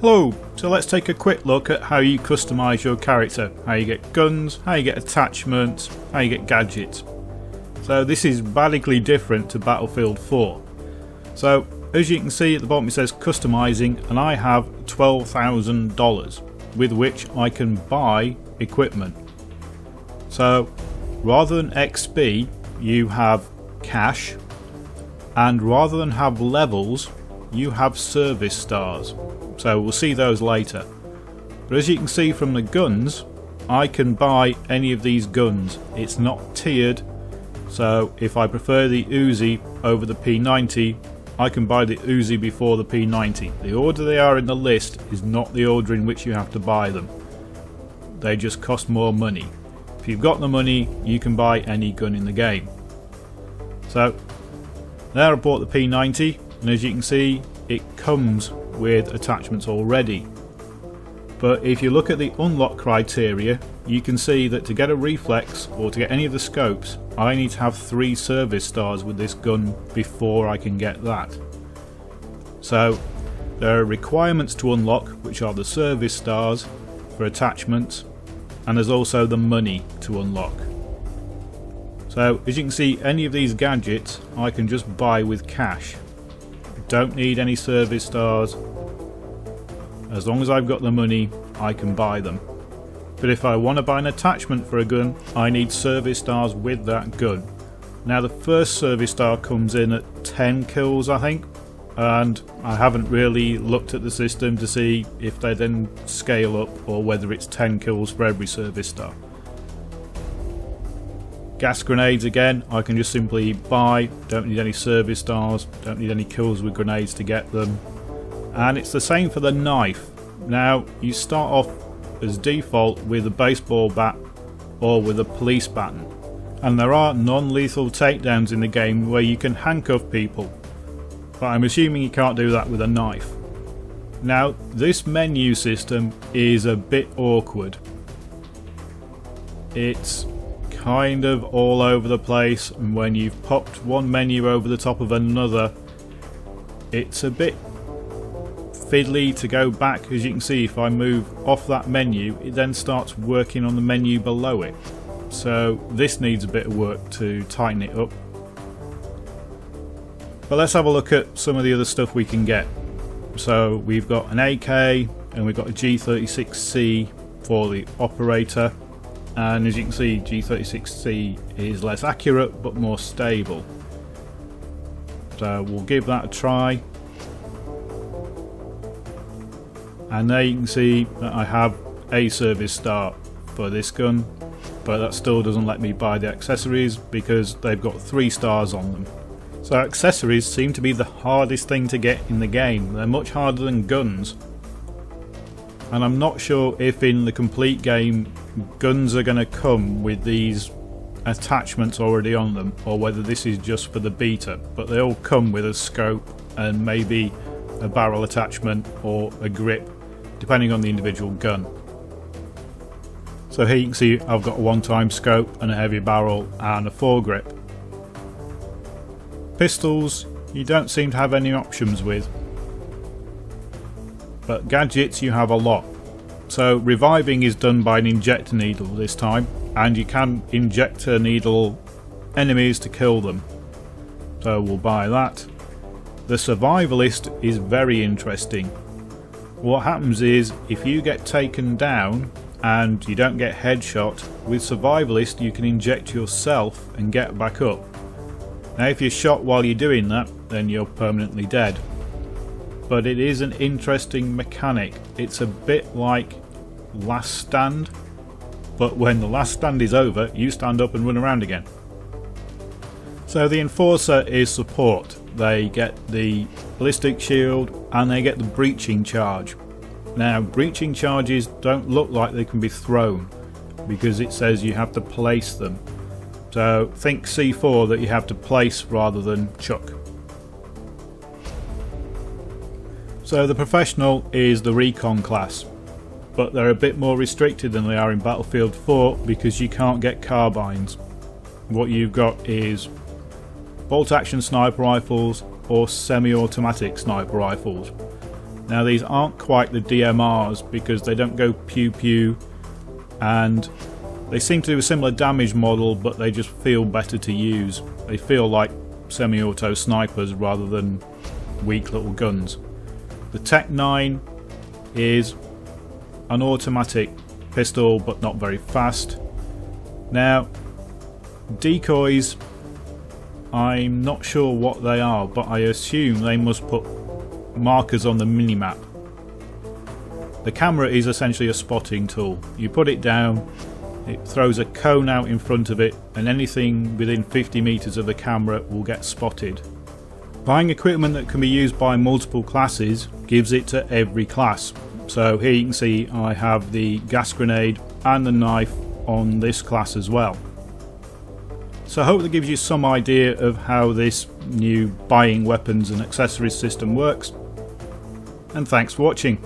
Hello, so let's take a quick look at how you customise your character, how you get guns, how you get attachments, how you get gadgets. So this is radically different to Battlefield 4. So as you can see at the bottom it says customising, and I have $12,000 with which I can buy equipment. So rather than XP you have cash, and rather than have levels you have service stars. So we'll see those later. But as you can see from the guns, I can buy any of these guns. It's not tiered, so if I prefer the Uzi over the P90, I can buy the Uzi before the P90. The order they are in the list is not the order in which you have to buy them. They just cost more money. If you've got the money, you can buy any gun in the game. So there I bought the P90, and as you can see it comes with attachments already. But if you look at the unlock criteria, you can see that to get a reflex or to get any of the scopes, I need to have 3 service stars with this gun before I can get that. So there are requirements to unlock, which are the service stars for attachments, and there's also the money to unlock. So as you can see, any of these gadgets I can just buy with cash. Don't need any service stars. As long as I've got the money, I can buy them. But if I want to buy an attachment for a gun, I need service stars with that gun. Now the first service star comes in at 10 kills I think, and I haven't really looked at the system to see if they then scale up or whether it's 10 kills for every service star. Gas grenades again, I can just simply buy, don't need any service stars, don't need any kills with grenades to get them. And it's the same for the knife. Now you start off as default with a baseball bat or with a police baton. And there are non-lethal takedowns in the game where you can handcuff people. But I'm assuming you can't do that with a knife. Now this menu system is a bit awkward. It's kind of all over the place, and when you've popped one menu over the top of another it's a bit fiddly to go back. As you can see, if I move off that menu it then starts working on the menu below it, so this needs a bit of work to tighten it up. But let's have a look at some of the other stuff we can get. So we've got an AK and we've got a G36C for the operator. And as you can see, G36C is less accurate but more stable. So we'll give that a try. And there you can see that I have a service star for this gun, but that still doesn't let me buy the accessories because they've got 3 stars on them. So accessories seem to be the hardest thing to get in the game. They're much harder than guns. And I'm not sure if in the complete game guns are going to come with these attachments already on them, or whether this is just for the beta, but they all come with a scope and maybe a barrel attachment or a grip depending on the individual gun. So here you can see I've got a one-time scope and a heavy barrel and a foregrip. Pistols you don't seem to have any options with, but gadgets you have a lot. So reviving is done by an injector needle this time, and you can injector needle enemies to kill them. So we'll buy that. The survivalist is very interesting. What happens is if you get taken down and you don't get headshot, with survivalist you can inject yourself and get back up. Now if you're shot while you're doing that, then you're permanently dead. But it is an interesting mechanic. It's a bit like Last Stand, but when the last stand is over you stand up and run around again. So the Enforcer is support. They get the ballistic shield and they get the breaching charge. Now breaching charges don't look like they can be thrown because it says you have to place them. So think C4 that you have to place rather than chuck. So the professional is the recon class, but they're a bit more restricted than they are in Battlefield 4 because you can't get carbines. What you've got is bolt action sniper rifles or semi-automatic sniper rifles. Now these aren't quite the DMRs because they don't go pew pew, and they seem to do a similar damage model, but they just feel better to use. They feel like semi-auto snipers rather than weak little guns. The Tech 9 is an automatic pistol but not very fast. Now decoys, I'm not sure what they are, but I assume they must put markers on the minimap. The camera is essentially a spotting tool. You put it down, it throws a cone out in front of it, and anything within 50 meters of the camera will get spotted. Buying equipment that can be used by multiple classes gives it to every class. So here you can see I have the gas grenade and the knife on this class as well. So I hope that gives you some idea of how this new buying weapons and accessories system works, and thanks for watching.